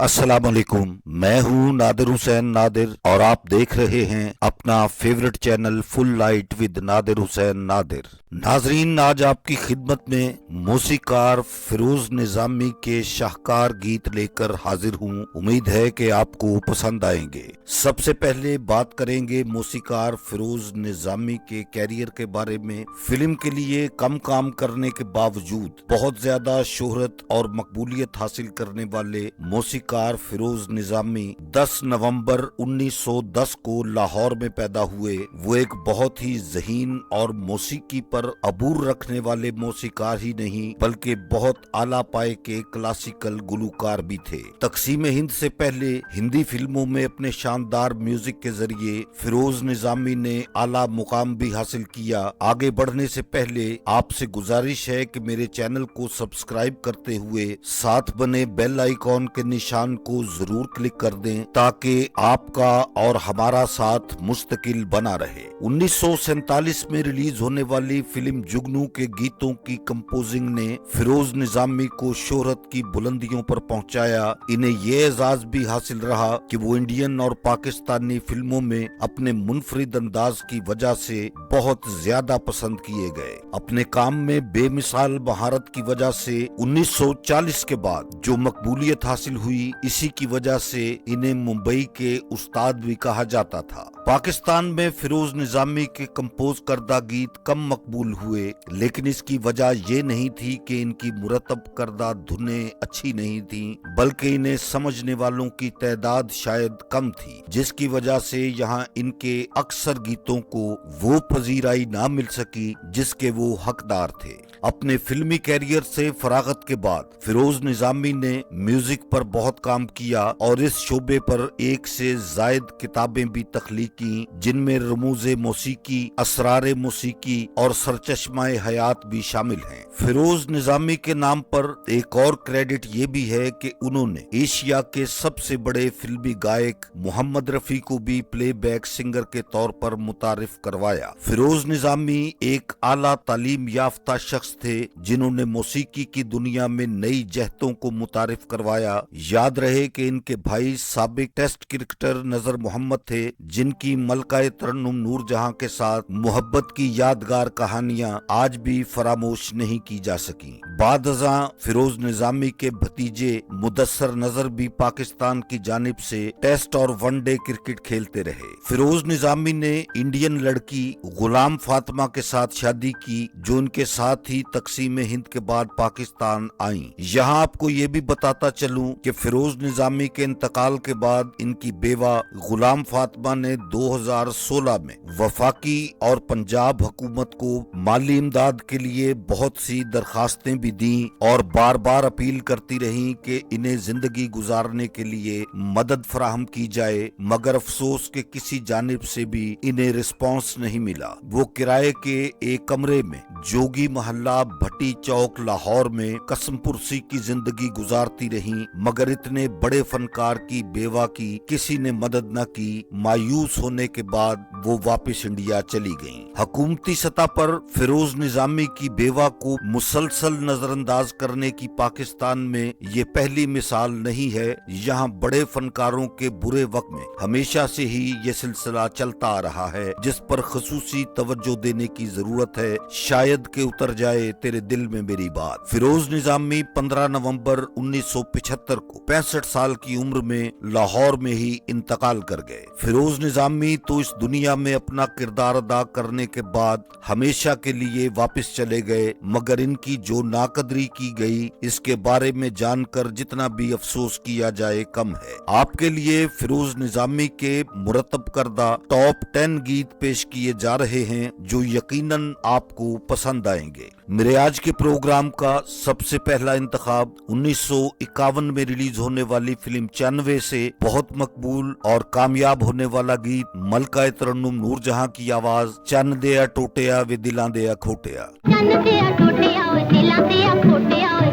अस्सलाम वालेकुम। मैं हूँ नादिर हुसैन नादिर और आप देख रहे हैं अपना favourite channel full light with Nadir Hussain Nadir. नाजरीन, आज आपकी खिदमत में मौसीकार फिरोज निजामी के शाहकार गीत लेकर हाजिर हूँ। उम्मीद है कि आपको पसंद आएंगे। सबसे पहले बात करेंगे मौसीकार फिरोज निजामी के कैरियर के बारे में। फिल्म के लिए कम काम करने के बावजूद बहुत ज्यादा शोहरत और मकबूलियत हासिल करने वाले मौसीकार फिरोज निजामी 10 नवंबर 1910 को लाहौर में पैदा हुए। वो एक बहुत ही ज़हीन और मौसीकी पर अबूर रखने वाले मौसीकार ही नहीं बल्कि बहुत आला पाए के क्लासिकल गुलूकार भी थे। तकसीम हिंद से पहले हिंदी फिल्मों में अपने शानदार म्यूजिक के जरिए फिरोज निजामी ने आला मुकाम भी हासिल किया। आगे बढ़ने से पहले आपसे गुजारिश है कि मेरे चैनल को सब्सक्राइब करते हुए साथ बने बेल आइकॉन के निशान को जरूर क्लिक कर दें ताकि आपका और हमारा साथ मुस्तकिल बना रहे। 1947 में रिलीज होने वाली फिल्म जुगनू के गीतों की कंपोजिंग ने फिरोज निजामी को शोहरत की बुलंदियों पर पहुंचाया। इन्हें ये एजाज भी हासिल रहा कि वो इंडियन और पाकिस्तानी फिल्मों में अपने मुनफरिद अंदाज की वजह से बहुत ज्यादा पसंद किए गए। अपने काम में बेमिसाल महारत की वजह से 1940 के बाद जो मकबूलियत हासिल हुई, इसी की वजह से इन्हें मुंबई के उस्ताद भी कहा जाता था। पाकिस्तान में फिरोज निजामी के कंपोज करदा गीत कम मकबूल हुए, लेकिन इसकी वजह ये नहीं थी कि इनकी मुरतब करदा धुनें अच्छी नहीं थीं, बल्कि इन्हें समझने वालों की तादाद शायद कम थी, जिसकी वजह से यहाँ इनके अक्सर गीतों को वो पजीराई ना मिल सकी जिसके वो हकदार थे। अपने फिल्मी कैरियर से फरागत के बाद फिरोज निजामी ने म्यूजिक पर बहुत काम किया और इस शोबे पर एक से जायद किताबें भी तख्लीक की, जिनमें रमूज़े मौसीकी, असरारे मौसीकी और सरचश्माए हयात भी शामिल हैं। फिरोज निजामी के नाम पर एक और क्रेडिट ये भी है कि उन्होंने एशिया के सबसे बड़े फिल्मी गायक मोहम्मद रफी को भी प्लेबैक सिंगर के तौर पर मुतारिफ करवाया। फिरोज निजामी एक आला तालीम याफ्ता शख्स थे जिन्होंने मौसीकी की दुनिया में नई जहतों को मुतारिफ करवाया। याद रहे कि इनके भाई साबिक टेस्ट क्रिकेटर नजर मोहम्मद थे, जिनकी मलकाए तरन्नुम नूर जहां के साथ मोहब्बत की यादगार कहानियां आज भी फरामोश नहीं की जा सकी। बाद अज़ां फिरोज निजामी के भतीजे मुदस्सर नजर भी पाकिस्तान की जानिब से टेस्ट और वनडे क्रिकेट खेलते रहे। फिरोज निजामी ने इंडियन लड़की गुलाम फातिमा के साथ शादी की, जो उनके साथ ही तकसीम हिंद के बाद पाकिस्तान आई। यहाँ आपको ये भी बताता चलूं कि फिरोज निजामी के इंतकाल के बाद इनकी बेवा गुलाम फातिमा ने 2016 में वफाकी और पंजाब हुकूमत को माली इमदाद के लिए बहुत सी दरखास्तें भी दी और बार बार अपील करती रही कि इन्हें जिंदगी गुजारने के लिए मदद फराहम की जाए, मगर अफसोस के किसी जानिब से भी इन्हें रिस्पॉन्स नहीं मिला। वो किराए के एक कमरे में जोगी मोहल्ला भट्टी चौक लाहौर में कसमपुरसी की जिंदगी गुजारती रही, मगर इतने बड़े फनकार की बेवा की किसी ने मदद न की। मायूस होने के बाद वो वापस इंडिया चली गईं। हुकूमती सतह पर फिरोज निजामी की बेवा को मुसलसल नजरअंदाज करने की पाकिस्तान में ये पहली मिसाल नहीं है। यहाँ बड़े फनकारों के बुरे वक्त में हमेशा से ही ये सिलसिला चलता आ रहा है, जिस पर खसूसी तवज्जो देने की जरूरत है। शायद के उतर जाए तेरे दिल में मेरी बात। फिरोज निजामी 15 नवंबर 1975 को 65 साल की उम्र में लाहौर में ही इंतकाल कर गए। फिरोज निजामी तो इस दुनिया में अपना किरदार अदा करने के बाद हमेशा के लिए वापस चले गए, मगर इनकी जो नाकदरी की गई इसके बारे में जानकर जितना भी अफसोस किया जाए कम है। आपके लिए फिरोज निजामी के मुरतब करदा टॉप 10 गीत पेश किए जा रहे हैं जो यकीनन आपको पसंद आएंगे। मेरे आज के प्रोग्राम का सबसे पहला इंतखाब 1951 में रिलीज होने वाली फिल्म 96 से बहुत मकबूल और कामयाब होने वाला गीत मलकाए तरन्नुम नूर जहां की आवाज चन्न दिया टोटिया वे दिलां दिया खोटिया। चन्न दिया टोटिया वे दिलां दिया खोटिया वे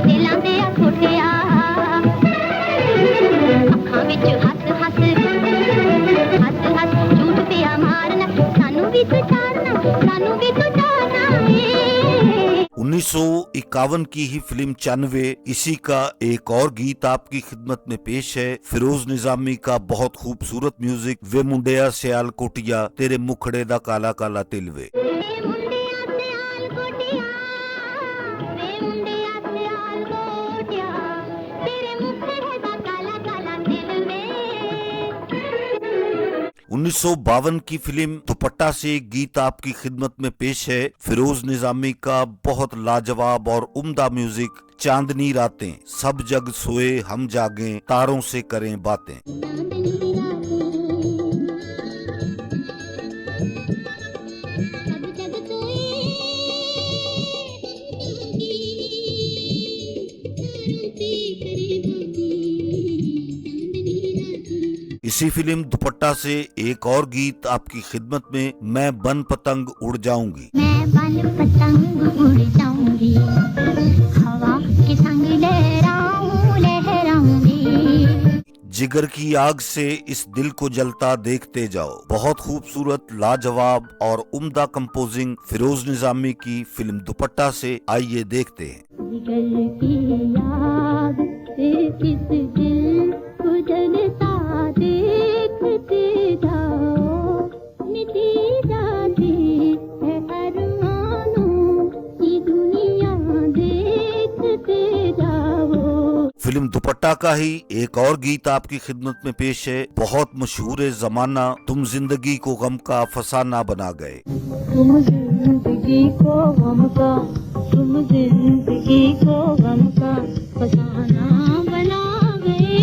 दिलां दिया खोटिया। अखां विच हस हस झूठ पिया मारना, सानू भी तो चारना, सानू भी तो चारना। 19 1951 की ही फिल्म 94, इसी का एक और गीत आपकी खिदमत में पेश है। फिरोज निजामी का बहुत खूबसूरत म्यूजिक, वे मुंडिया सियाल कोटिया तेरे मुखड़े दा काला काला तिल वे। उन्नीस सौ 52 की फिल्म दुपट्टा से गीत आपकी खिदमत में पेश है। फिरोज निजामी का बहुत लाजवाब और उम्दा म्यूजिक, चांदनी रातें, सब जग सोए हम जागें, तारों से करें बातें। इसी फिल्म दुपट्टा से एक और गीत आपकी खिदमत में, मैं बन पतंग उड़ जाऊंगी। मैं बन पतंग उड़ जाऊंगी, हवा के संग लहराऊंगी। जिगर की आग से इस दिल को जलता देखते जाओ। बहुत खूबसूरत, लाजवाब और उम्दा कंपोजिंग फिरोज निजामी की फिल्म दुपट्टा से, आइए देखते हैं। जिगर की आग से इस दिल को जलता देखते जाओ, मिटी जाती है अरमानों की दुनिया देखते जाओ। फिल्म दुपट्टा का ही एक और गीत आपकी खिदमत में पेश है। बहुत मशहूर है ज़माना, तुम जिंदगी को गम का फसाना बना गए। तुम जिंदगी को गम का, तुम जिंदगी को गम का फसाना बना गए,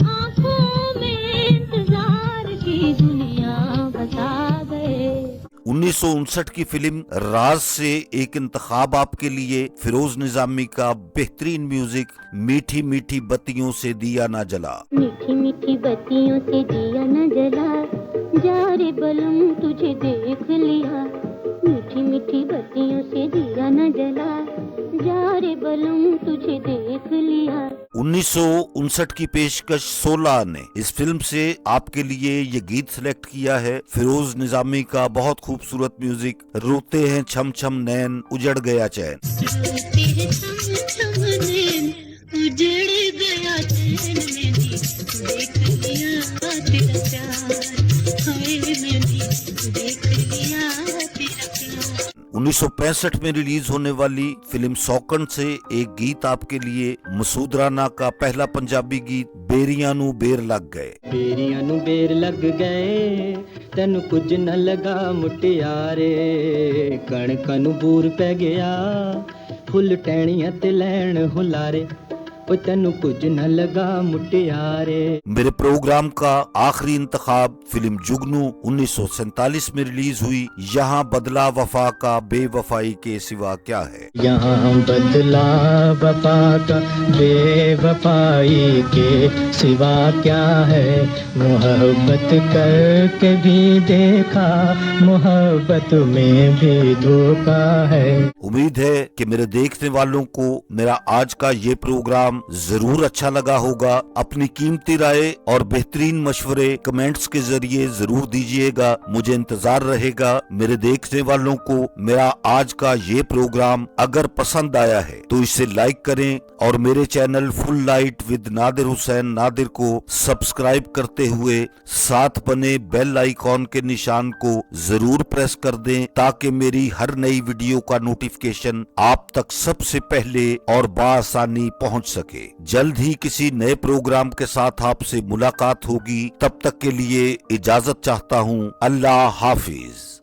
आंखों में इंतजार की दुनिया बता गए। 1959 की फिल्म राज से एक इंतखाब आपके लिए, फिरोज निजामी का बेहतरीन म्यूजिक, मीठी मीठी बत्तियों से दिया ना जला। मीठी मीठी बत्तियों से दिया न जला, जा रे बलम तुझे देख लिया। मीठी मीठी बत्तियों से दिया न जला, जा रे बलम तुझे देख लिया। 1959 की पेशकश 16 ने इस फिल्म से आपके लिए ये गीत सिलेक्ट किया है। फिरोज निजामी का बहुत खूबसूरत म्यूजिक, रोते हैं छम छम नैन उजड़ गया चैन। उजड़ गया चैन मेरी, देख लिया तेरा प्यार, हाय मेरी देख लिया तेरा प्यार। 1965 में रिलीज होने वाली फिल्म सौकन से एक गीत आपके लिए, मसूद राना का पहला पंजाबी गीत, बेरियां नू बेर लग गए। बेरियां नू बेर लग गए, तैनू कुछ न लगा मुटियारे, कणकां नू बूर पै गया, फुੱਲ टहनियां ते लैण हुलारे, ओ तैनू कुछ न लगा मुटियारे। मेरे प्रोग्राम का आखिरी इंतखाब फिल्म जुगनू 1947 में रिलीज हुई। यहाँ बदला वफा का बेवफाई के सिवा क्या है। यहाँ बदला वफा का बेवफाई के सिवा क्या है, मोहब्बत करके भी देखा, मोहब्बत में भी धोखा है। उम्मीद है कि मेरे देखने वालों को मेरा आज का ये प्रोग्राम जरूर अच्छा लगा होगा। अपनी कीमती राय और बेहतरीन मशवरे कमेंट्स के जरिए जरूर दीजिएगा, मुझे इंतजार रहेगा। मेरे देखने वालों को मेरा आज का ये प्रोग्राम अगर पसंद आया है तो इसे लाइक करें और मेरे channel full light with Nadir Hussain Nadir को सब्सक्राइब करते हुए साथ बने बेल आइकॉन के निशान को जरूर प्रेस कर दें, ताकि मेरी हर नई वीडियो का नोटिफिकेशन आप तक सबसे पहले और बआसानी पहुंच सके। जल्द ही किसी नए प्रोग्राम के साथ आपसे मुलाकात होगी। तब तक के लिए इजाजत चाहता हूं। अल्लाह हाफिज।